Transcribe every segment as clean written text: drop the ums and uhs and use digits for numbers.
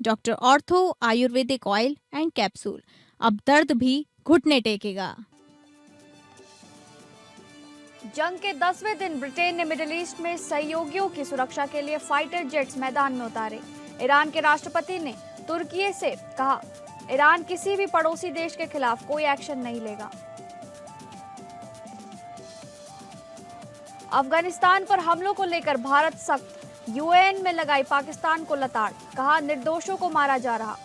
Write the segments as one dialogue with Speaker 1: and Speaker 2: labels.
Speaker 1: Doctor ortho Ayurvedic oil and capsule. अब दर्द भी घुटने टेकेगा।
Speaker 2: जंग के 10वें दिन ब्रिटेन ने मिडिल ईस्ट में सहयोगियों की सुरक्षा के लिए फाइटर जेट्स मैदान में उतारे। ईरान के राष्ट्रपति ने तुर्की से कहा, ईरान किसी भी पड़ोसी देश के खिलाफ कोई एक्शन नहीं लेगा। अफगानिस्तान पर हमलों को लेकर भारत सख्त, यूएन में लगाई पाकिस्तान को लताड़, कहा निर्दोषों को मारा जा रहा।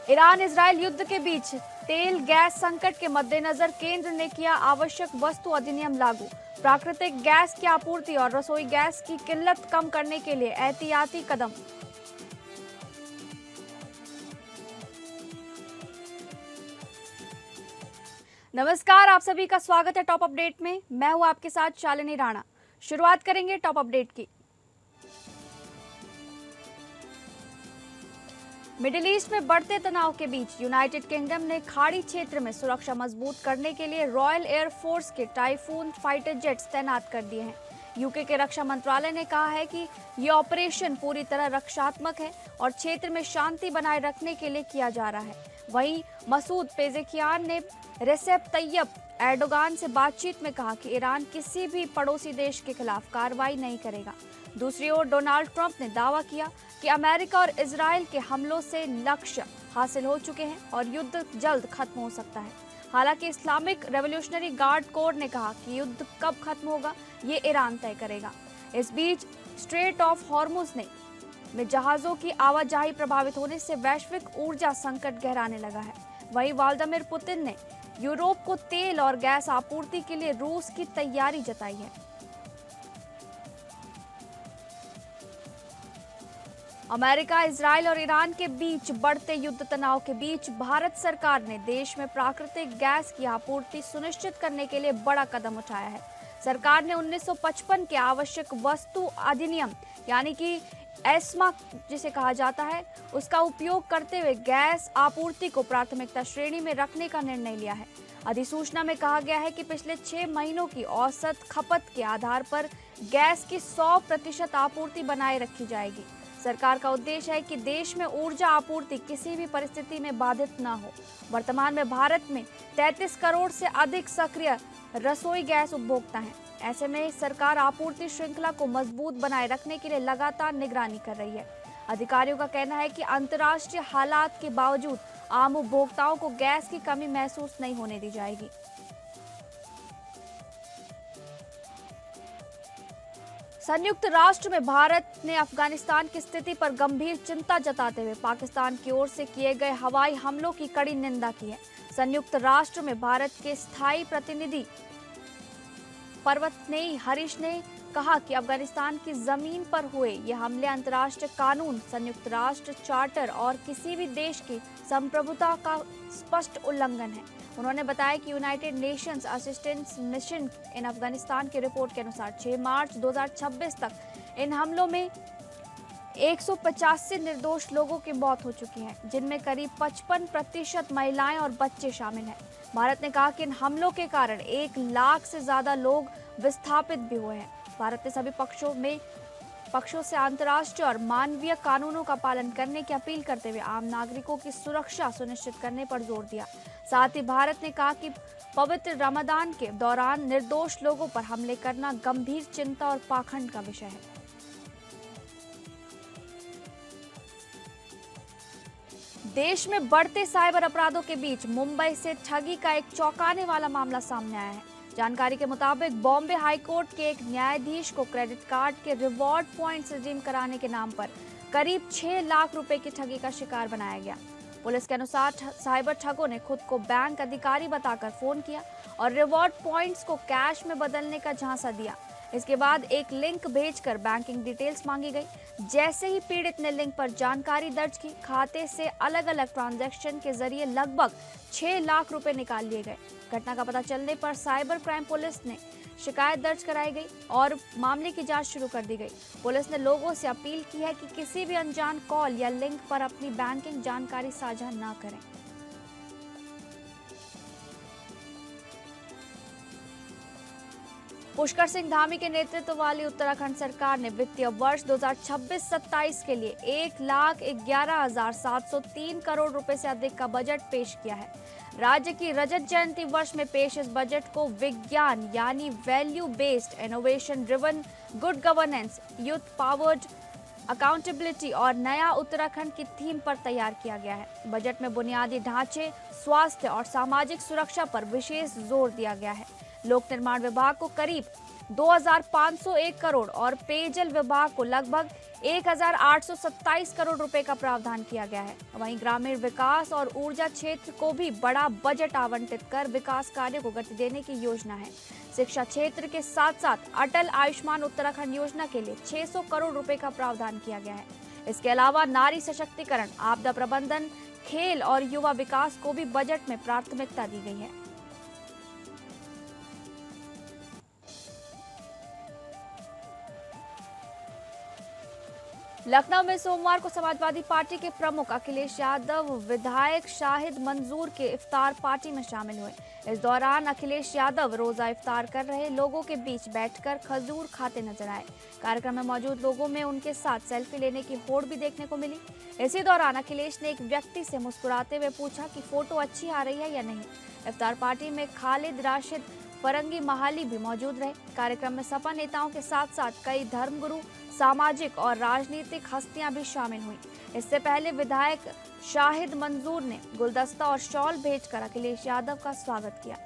Speaker 2: ईरान इजरायल युद्ध के बीच तेल गैस संकट के मद्देनजर केंद्र ने किया आवश्यक वस्तु अधिनियम लागू। प्राकृतिक गैस की आपूर्ति और रसोई गैस की किल्लत कम करने के लिए एहतियाती कदम। नमस्कार, आप सभी का स्वागत है टॉप अपडेट में। मैं हूं आपके साथ शालिनी राणा। शुरुआत करेंगे टॉप अपडेट की। मिडिल ईस्ट में बढ़ते तनाव के बीच यूनाइटेड किंगडम ने खाड़ी क्षेत्र में सुरक्षा मजबूत करने के लिए रॉयल एयर फोर्स के टाइफून फाइटर जेट्स तैनात कर दिए हैं। यूके के रक्षा मंत्रालय ने कहा है कि ये ऑपरेशन पूरी तरह रक्षात्मक है और क्षेत्र में शांति बनाए रखने के लिए किया जा रहा है। वहीं मसूद पेजेकियान ने रेसेप तैयब एर्डोगान से बातचीत में कहा कि ईरान किसी भी पड़ोसी देश के खिलाफ कार्रवाई नहीं करेगा। दूसरी ओर डोनाल्ड ट्रंप ने दावा किया कि अमेरिका और इजरायल के हमलों से लक्ष्य हासिल हो चुके हैं और युद्ध जल्द खत्म हो सकता है। हालांकि इस्लामिक रेवोल्यूशनरी गार्ड कोर ने कहा कि युद्ध कब खत्म होगा ये ईरान तय करेगा। इस बीच स्ट्रेट ऑफ हॉर्मुज में जहाजों की आवाजाही प्रभावित होने से वैश्विक ऊर्जा संकट गहराने लगा है। वहीं व्लादिमीर पुतिन ने यूरोप को तेल और गैस आपूर्ति के लिए रूस की तैयारी जताई है। अमेरिका, इजरायल और ईरान के बीच बढ़ते युद्ध तनाव के बीच भारत सरकार ने देश में प्राकृतिक गैस की आपूर्ति सुनिश्चित करने के लिए बड़ा कदम उठाया है। सरकार ने 1955 के आवश्यक वस्तु अधिनियम यानी कि एस्मा जिसे कहा जाता है, उसका उपयोग करते हुए गैस आपूर्ति को प्राथमिकता श्रेणी में रखने का निर्णय लिया है। अधिसूचना में कहा गया है कि पिछले 6 महीनों की औसत खपत के आधार पर गैस की 100% आपूर्ति बनाए रखी जाएगी। सरकार का उद्देश्य है कि देश में ऊर्जा आपूर्ति किसी भी परिस्थिति में बाधित न हो। वर्तमान में भारत में 33 करोड़ से अधिक सक्रिय रसोई गैस उपभोक्ता हैं। ऐसे में सरकार आपूर्ति श्रृंखला को मजबूत बनाए रखने के लिए लगातार निगरानी कर रही है। अधिकारियों का कहना है कि अंतर्राष्ट्रीय हालात के बावजूद आम उपभोक्ताओं को गैस की कमी महसूस नहीं होने दी जाएगी। संयुक्त राष्ट्र में भारत ने अफगानिस्तान की स्थिति पर गंभीर चिंता जताते हुए पाकिस्तान की ओर से किए गए हवाई हमलों की कड़ी निंदा की है। संयुक्त राष्ट्र में भारत के स्थायी प्रतिनिधि पर्वतनेई हरीश ने कहा कि अफगानिस्तान की जमीन पर हुए ये हमले अंतर्राष्ट्रीय कानून, संयुक्त राष्ट्र चार्टर और किसी भी देश की संप्रभुता का स्पष्ट उल्लंघन है। उन्होंने बताया कि United Nations assistance mission in Afghanistan की रिपोर्ट के अनुसार 6 मार्च 2026 तक इन हमलों में 185 निर्दोष लोगों की मौत हो चुकी है, जिनमें करीब 55% महिलाएं और बच्चे शामिल हैं। भारत ने कहा कि इन हमलों के कारण 1 लाख से ज्यादा लोग विस्थापित भी हुए हैं। भारत ने सभी पक्षों से अंतर्राष्ट्रीय और मानवीय कानूनों का पालन करने की अपील करते हुए आम नागरिकों की सुरक्षा सुनिश्चित करने पर जोर दिया। साथ ही भारत ने कहा कि पवित्र रमजान के दौरान निर्दोष लोगों पर हमले करना गंभीर चिंता और पाखंड का विषय है। देश में बढ़ते साइबर अपराधों के बीच मुंबई से ठगी का एक चौंकाने वाला मामला सामने आया है। जानकारी के मुताबिक बॉम्बे हाईकोर्ट के एक न्यायाधीश को क्रेडिट कार्ड के रिवॉर्ड पॉइंट्स रिडीम कराने के नाम पर करीब 6 लाख रुपए की ठगी का शिकार बनाया गया। पुलिस के अनुसार साइबर ठगों ने खुद को बैंक अधिकारी बताकर फोन किया और रिवॉर्ड पॉइंट्स को कैश में बदलने का झांसा दिया। इसके बाद एक लिंक भेजकर बैंकिंग डिटेल्स मांगी गई। जैसे ही पीड़ित ने लिंक पर जानकारी दर्ज की, खाते से अलग अलग ट्रांजैक्शन के जरिए लगभग 6 लाख रुपए निकाल लिए गए। घटना का पता चलने पर साइबर क्राइम पुलिस ने शिकायत दर्ज कराई गई और मामले की जांच शुरू कर दी गई। पुलिस ने लोगों से अपील की है कि किसी भी अनजान कॉल या लिंक पर अपनी बैंकिंग जानकारी साझा न करें। पुष्कर सिंह धामी के नेतृत्व वाली उत्तराखंड सरकार ने वित्तीय वर्ष 2026-27 के लिए 1,11,703 करोड़ रुपए से अधिक का बजट पेश किया है। राज्य की रजत जयंती वर्ष में पेश इस बजट को विज्ञान यानी value based, innovation driven, good governance, youth powered, accountability और नया उत्तराखंड की थीम पर तैयार किया गया है। बजट में बुनियादी ढांचे, स्वास्थ्य और सामाजिक सुरक्षा पर विशेष जोर दिया गया है। लोक निर्माण विभाग को करीब 2,501 करोड़ और पेयजल विभाग को लगभग 1,827 करोड़ रुपए का प्रावधान किया गया है। वहीं ग्रामीण विकास और ऊर्जा क्षेत्र को भी बड़ा बजट आवंटित कर विकास कार्यों को गति देने की योजना है। शिक्षा क्षेत्र के साथ साथ अटल आयुष्मान उत्तराखंड योजना के लिए 600 करोड़ रुपए का प्रावधान किया गया है। इसके अलावा नारी सशक्तिकरण, आपदा प्रबंधन, खेल और युवा विकास को भी बजट में प्राथमिकता दी गई है। लखनऊ में सोमवार को समाजवादी पार्टी के प्रमुख अखिलेश यादव विधायक शाहिद मंजूर के इफ्तार पार्टी में शामिल हुए। इस दौरान अखिलेश यादव रोजा इफ्तार कर रहे लोगों के बीच बैठकर खजूर खाते नजर आए। कार्यक्रम में मौजूद लोगों में उनके साथ सेल्फी लेने की होड़ भी देखने को मिली। इसी दौरान अखिलेश ने एक व्यक्ति से मुस्कुराते हुए पूछा कि फोटो अच्छी आ रही है या नहीं। इफ्तार पार्टी में खालिद राशिद फरंगी महाली भी मौजूद रहे। कार्यक्रम में सपा नेताओं के साथ साथ कई धर्मगुरु, सामाजिक और राजनीतिक हस्तियां भी शामिल हुई। इससे पहले विधायक शाहिद मंजूर ने गुलदस्ता और शॉल भेजकर अखिलेश यादव का स्वागत किया।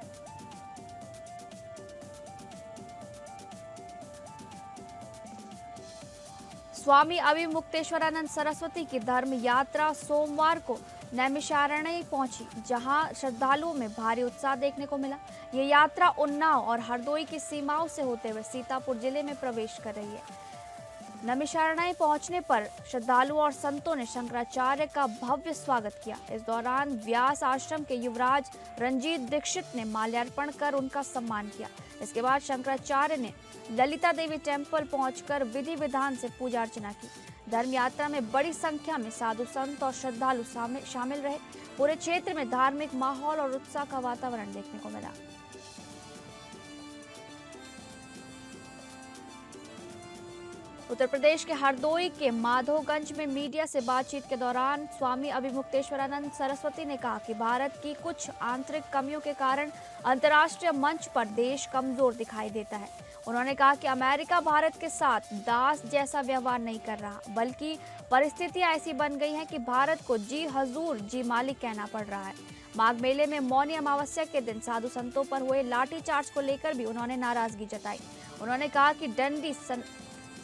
Speaker 2: स्वामी अभिमुक्तेश्वरानंद सरस्वती की धर्म यात्रा सोमवार को नैमिषारण्य पहुंची, जहां श्रद्धालुओं में भारी उत्साह देखने को मिला। ये यात्रा उन्नाव और हरदोई की सीमाओं से होते हुए सीतापुर जिले में प्रवेश कर रही है। नैमिषारण्य पहुंचने पर श्रद्धालुओं और संतों ने शंकराचार्य का भव्य स्वागत किया। इस दौरान व्यास आश्रम के युवराज रंजीत दीक्षित ने माल्यार्पण कर उनका सम्मान किया। इसके बाद शंकराचार्य ने ललिता देवी टेम्पल पहुंचकर विधि विधान से पूजा अर्चना की। धर्म यात्रा में बड़ी संख्या में साधु संत और श्रद्धालु शामिल रहे। पूरे क्षेत्र में धार्मिक माहौल और उत्साह का वातावरण देखने को मिला। उत्तर प्रदेश के हरदोई के माधोगंज में मीडिया से बातचीत के दौरान स्वामी अभिमुक्तेश्वरानंद सरस्वती ने कहा कि भारत की कुछ आंतरिक कमियों के कारण अंतर्राष्ट्रीय मंच पर देश कमजोर दिखाई देता है। उन्होंने कहा कि अमेरिका भारत के साथ दास जैसा व्यवहार नहीं कर रहा, बल्कि परिस्थितियां ऐसी बन गई हैं कि भारत को जी हजूर जी मालिक कहना पड़ रहा है। माघ मेले में मौनी अमावस्या के दिन साधु संतों पर हुए लाठीचार्ज को लेकर भी उन्होंने नाराजगी जताई। उन्होंने कहा कि दंडी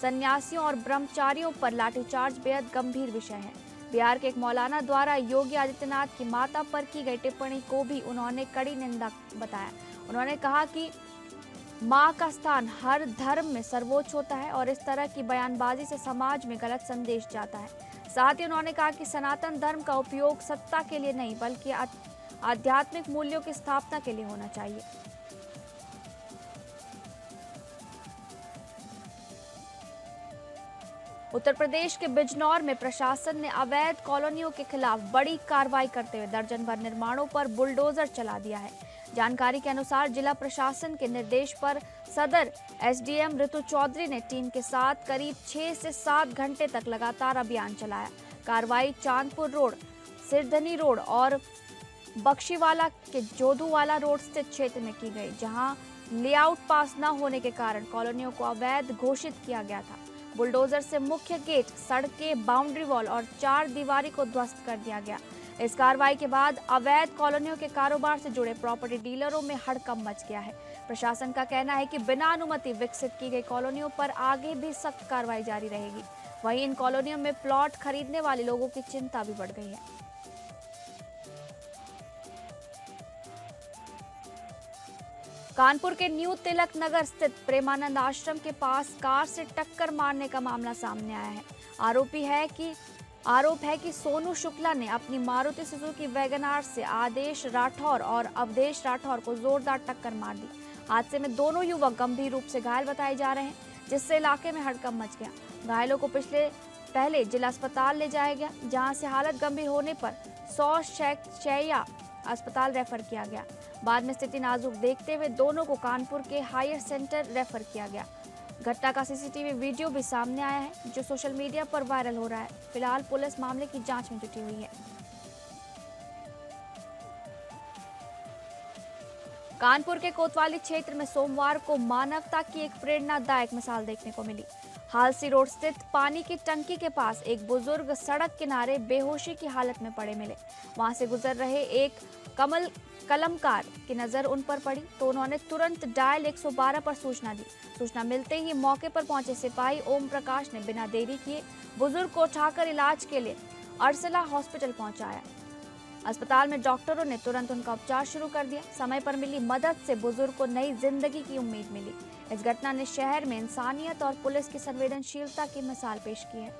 Speaker 2: सन्यासियों और ब्रह्मचारियों पर लाठीचार्ज बेहद गंभीर विषय है। बिहार के एक मौलाना द्वारा योगी आदित्यनाथ की माता पर की गई टिप्पणी को भी उन्होंने कड़ी निंदा बताया। उन्होंने कहा कि मां का स्थान हर धर्म में सर्वोच्च होता है और इस तरह की बयानबाजी से समाज में गलत संदेश जाता है। साथ ही उन्होंने कहा कि सनातन धर्म का उपयोग सत्ता के लिए नहीं बल्कि आध्यात्मिक मूल्यों की स्थापना के लिए होना चाहिए। उत्तर प्रदेश के बिजनौर में प्रशासन ने अवैध कॉलोनियों के खिलाफ बड़ी कार्रवाई करते हुए दर्जन भर निर्माणों पर बुलडोजर चला दिया है। जानकारी के अनुसार जिला प्रशासन के निर्देश पर सदर एसडीएम ऋतु चौधरी ने टीम के साथ करीब 6 से 7 घंटे तक लगातार अभियान चलाया। कार्रवाई चांदपुर रोड, सिरधनी रोड और बख्शीवाला के जोधूवाला रोड स्थित क्षेत्र में की गई, जहां लेआउट पास न होने के कारण कॉलोनियों को अवैध घोषित किया गया था। बुलडोजर से मुख्य गेट, सड़कें, बाउंड्री वॉल और 4 दीवारी को ध्वस्त कर दिया गया। इस कार्रवाई के बाद अवैध कॉलोनियों के कारोबार से जुड़े प्रॉपर्टी डीलरों में हड़कंप मच गया है। प्रशासन का कहना है कि बिना अनुमति विकसित की गई कॉलोनियों पर आगे भी सख्त कार्रवाई जारी रहेगी। वहीं इन कॉलोनियों में प्लॉट खरीदने वाले लोगों की चिंता भी बढ़ गई है। कानपुर के न्यू तिलक नगर स्थित प्रेमानंद आश्रम के पास कार से टक्कर मारने का मामला सामने आया है। आरोप है कि सोनू शुक्ला ने अपनी मारुति सुजुकी वैगनार से आदेश राठौर और अवधेश राठौर को जोरदार टक्कर मार दी। हादसे में दोनों युवक गंभीर रूप से घायल बताए जा रहे हैं, जिससे इलाके में हड़कंप मच गया। घायलों को पहले जिला अस्पताल ले जाया गया, जहां से हालत गंभीर होने पर 100 शैया अस्पताल रेफर किया गया। बाद में स्थिति नाजुक देखते हुए दोनों को कानपुर के हायर सेंटर रेफर किया गया। घटना का सीसीटीवी वीडियो भी सामने आया है, जो सोशल मीडिया पर वायरल हो रहा है। फिलहाल पुलिस मामले की जांच में जुटी हुई है। कानपुर के कोतवाली क्षेत्र में सोमवार को मानवता की एक प्रेरणादायक मिसाल देखने को मिली। हालसी रोड स्थित पानी की टंकी के पास एक बुजुर्ग सड़क किनारे बेहोशी की हालत में पड़े मिले। वहां से गुजर रहे एक कलमकार की नजर उन पर पड़ी तो उन्होंने तुरंत डायल 112 पर सूचना दी। सूचना मिलते ही मौके पर पहुंचे सिपाही ओम प्रकाश ने बिना देरी किए बुजुर्ग को उठाकर इलाज के लिए अर्सला हॉस्पिटल पहुंचाया। अस्पताल में डॉक्टरों ने तुरंत उनका उपचार शुरू कर दिया। समय पर मिली मदद से बुजुर्ग को नई जिंदगी की उम्मीद मिली। इस घटना ने शहर में इंसानियत और पुलिस की संवेदनशीलता की मिसाल पेश की है।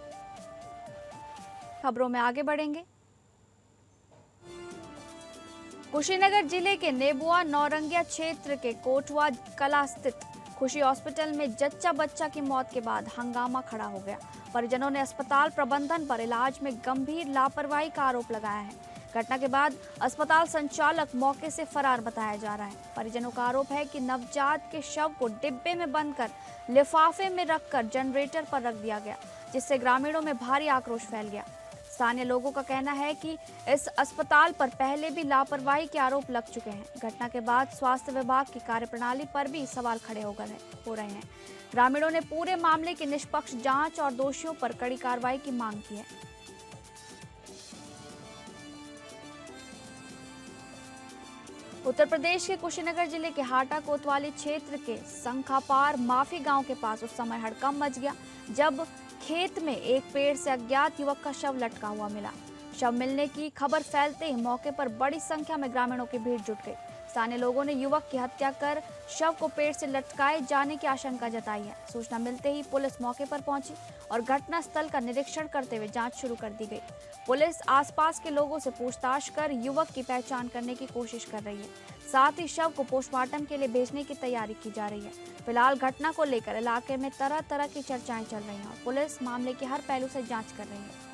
Speaker 2: खबरों में आगे बढ़ेंगे। कुशीनगर जिले के नेबुआ नौरंगिया क्षेत्र के कोटवा कला स्थित खुशी हॉस्पिटल में जच्चा बच्चा की मौत के बाद हंगामा खड़ा हो गया। परिजनों ने अस्पताल प्रबंधन पर इलाज में गंभीर लापरवाही का आरोप लगाया है। घटना के बाद अस्पताल संचालक मौके से फरार बताया जा रहा है। परिजनों का आरोप है कि नवजात के शव को डिब्बे में बंद कर लिफाफे में रखकर जनरेटर पर रख दिया गया, जिससे ग्रामीणों में भारी आक्रोश फैल गया। स्थानीय लोगों का कहना है कि इस अस्पताल पर पहले भी लापरवाही के आरोप लग चुके हैं। घटना के बाद स्वास्थ्य विभाग की कार्यप्रणाली पर भी सवाल खड़े हो रहे हैं। ग्रामीणों ने पूरे मामले की निष्पक्ष जांच और दोषियों पर कड़ी कार्रवाई की मांग की है। उत्तर प्रदेश के कुशीनगर जिले के हाटा कोतवाली क्षेत्र के संखापार माफी गांव के पास उस समय हड़कंप मच गया जब खेत में एक पेड़ से अज्ञात युवक का शव लटका हुआ मिला। शव मिलने की खबर फैलते ही मौके पर बड़ी संख्या में ग्रामीणों की भीड़ जुट गई। स्थानीय लोगों ने युवक की हत्या कर शव को पेड़ से लटकाए जाने की आशंका जताई है। सूचना मिलते ही पुलिस मौके पर पहुंची और घटना स्थल का निरीक्षण करते हुए जांच शुरू कर दी गई। पुलिस आसपास के लोगों से पूछताछ कर युवक की पहचान करने की कोशिश कर रही है। साथ ही शव को पोस्टमार्टम के लिए भेजने की तैयारी की जा रही है। फिलहाल घटना को लेकर इलाके में तरह तरह की चर्चाएं चल रही हैं और पुलिस मामले के हर पहलू से जांच कर रही है।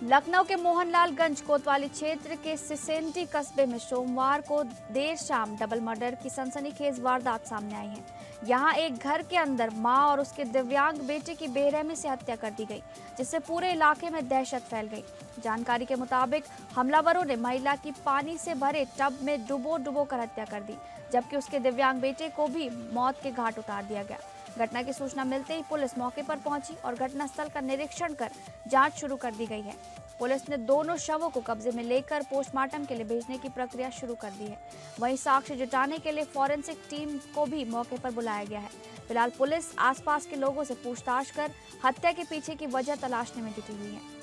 Speaker 2: लखनऊ के मोहनलालगंज कोतवाली क्षेत्र के सिसेंटी कस्बे में सोमवार को देर शाम डबल मर्डर की सनसनीखेज वारदात सामने आई है। यहाँ एक घर के अंदर मां और उसके दिव्यांग बेटे की बेरहमी से हत्या कर दी गई, जिससे पूरे इलाके में दहशत फैल गई। जानकारी के मुताबिक हमलावरों ने महिला की पानी से भरे टब में डुबो कर हत्या कर दी, जबकि उसके दिव्यांग बेटे को भी मौत के घाट उतार दिया गया। घटना की सूचना मिलते ही पुलिस मौके पर पहुंची और घटनास्थल का निरीक्षण कर जांच शुरू कर दी गई है। पुलिस ने दोनों शवों को कब्जे में लेकर पोस्टमार्टम के लिए भेजने की प्रक्रिया शुरू कर दी है। वहीं साक्ष्य जुटाने के लिए फॉरेंसिक टीम को भी मौके पर बुलाया गया है। फिलहाल पुलिस आसपास के लोगों से पूछताछ कर हत्या के पीछे की वजह तलाशने में जुटी हुई है।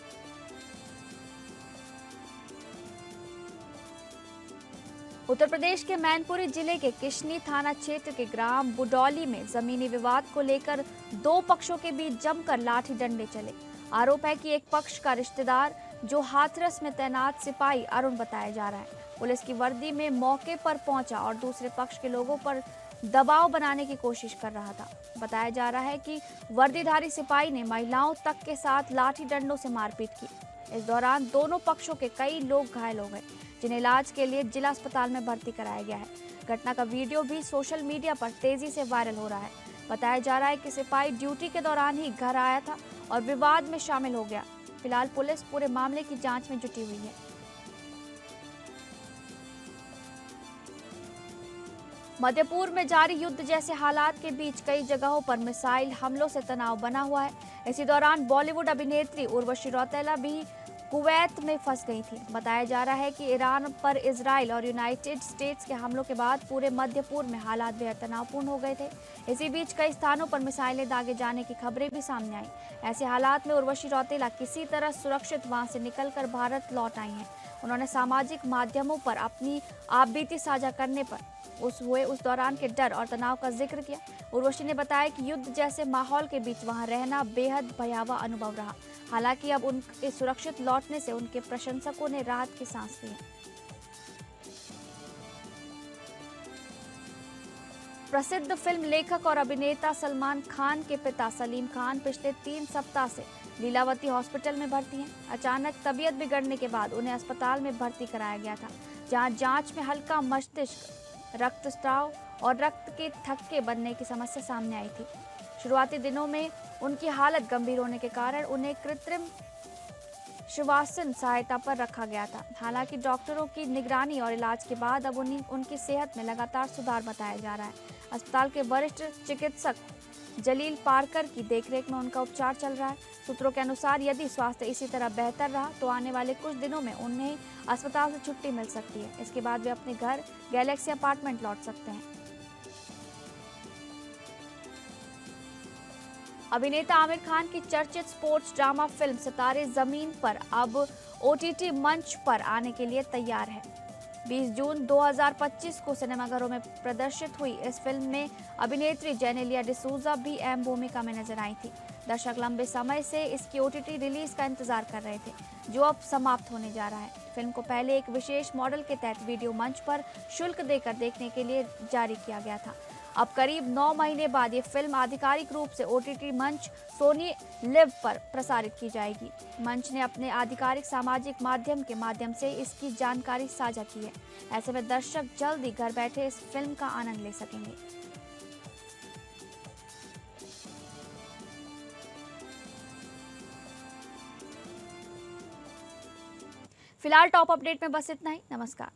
Speaker 2: उत्तर प्रदेश के मैनपुरी जिले के किशनी थाना क्षेत्र के ग्राम बुडौली में जमीनी विवाद को लेकर दो पक्षों के बीच जमकर लाठी डंडे चले। आरोप है कि एक पक्ष का रिश्तेदार, जो हाथरस में तैनात सिपाही अरुण बताया जा रहा है, पुलिस की वर्दी में मौके पर पहुंचा और दूसरे पक्ष के लोगों पर दबाव बनाने की कोशिश कर रहा था। बताया जा रहा है कि वर्दीधारी सिपाही ने महिलाओं तक के साथ लाठी डंडों से मारपीट की। इस दौरान दोनों पक्षों के कई लोग घायल हो गए, जिन्हें इलाज के लिए जिला अस्पताल में भर्ती कराया गया है। घटना का वीडियो भी सोशल मीडिया पर तेजी से वायरल हो रहा है। बताया जा रहा है कि सिपाही ड्यूटी के दौरान ही घर आया था और विवाद में शामिल हो गया। फिलहाल पुलिस पूरे मामले की जांच में जुटी हुई है। मध्यपुर में जारी युद्ध जैसे हालात के बीच कई जगहों पर मिसाइल हमलों से तनाव बना हुआ है। इसी दौरान बॉलीवुड अभिनेत्री उर्वशी रौतेला भी कुवैत में फंस गई थी। बताया जा रहा है कि ईरान पर इजराइल और यूनाइटेड स्टेट्स के हमलों के बाद पूरे मध्यपुर में हालात बेहद तनावपूर्ण हो गए थे। इसी बीच कई स्थानों पर मिसाइलें दागे जाने की खबरें भी सामने आई। ऐसे हालात में उर्वशी रौतेला किसी तरह सुरक्षित वहां से निकलकर भारत लौट आई हैं। उन्होंने सामाजिक माध्यमों पर अपनी आपबीती साझा करने पर उस दौरान के डर और तनाव का जिक्र किया। उर्वशी ने बताया कि युद्ध जैसे माहौल के बीच वहां रहना बेहद भयावह अनुभव रहा। हालांकि अब उनके सुरक्षित लौटने से उनके प्रशंसकों ने राहत की सांस ली है। प्रसिद्ध फिल्म लेखक और अभिनेता सलमान खान के पिता सलीम खान पिछले 3 सप्ताह से लीलावती हॉस्पिटल में भर्ती हैं। अचानक तबीयत बिगड़ने के बाद उन्हें अस्पताल में भर्ती कराया गया था, जहां जांच में हल्का मस्तिष्क रक्तस्राव और रक्त के थक्के बनने की समस्या सामने आई थी। शुरुआती दिनों में उनकी हालत गंभीर होने के कारण उन्हें कृत्रिम श्वसन सहायता पर रखा गया था। हालांकि डॉक्टरों की निगरानी और इलाज के बाद अब उनकी सेहत में लगातार सुधार बताया जा रहा है। अस्पताल के वरिष्ठ चिकित्सक जलील पारकर की देखरेख में उनका उपचार चल रहा है। सूत्रों के अनुसार यदि स्वास्थ्य इसी तरह बेहतर रहा तो आने वाले कुछ दिनों में उन्हें अस्पताल से छुट्टी मिल सकती है। इसके बाद वे अपने घर गैलेक्सी अपार्टमेंट लौट सकते हैं। अभिनेता आमिर खान की चर्चित स्पोर्ट्स ड्रामा फिल्म सितारे जमीन पर अब OTT मंच पर आने के लिए तैयार है। 20 जून 2025 को सिनेमाघरों में प्रदर्शित हुई इस फिल्म में अभिनेत्री जेनेलिया डिसूजा भी अहम भूमिका में नजर आई थी। दर्शक लंबे समय से इसकी OTT रिलीज का इंतजार कर रहे थे, जो अब समाप्त होने जा रहा है। फिल्म को पहले एक विशेष मॉडल के तहत वीडियो मंच पर शुल्क देकर देखने के लिए जारी किया गया था। अब करीब 9 महीने बाद ये फिल्म आधिकारिक रूप से OTT मंच सोनी लिव पर प्रसारित की जाएगी। मंच ने अपने आधिकारिक सामाजिक माध्यम के माध्यम से इसकी जानकारी साझा की है। ऐसे में दर्शक जल्द ही घर बैठे इस फिल्म का आनंद ले सकेंगे। फिलहाल टॉप अपडेट में बस इतना ही। नमस्कार।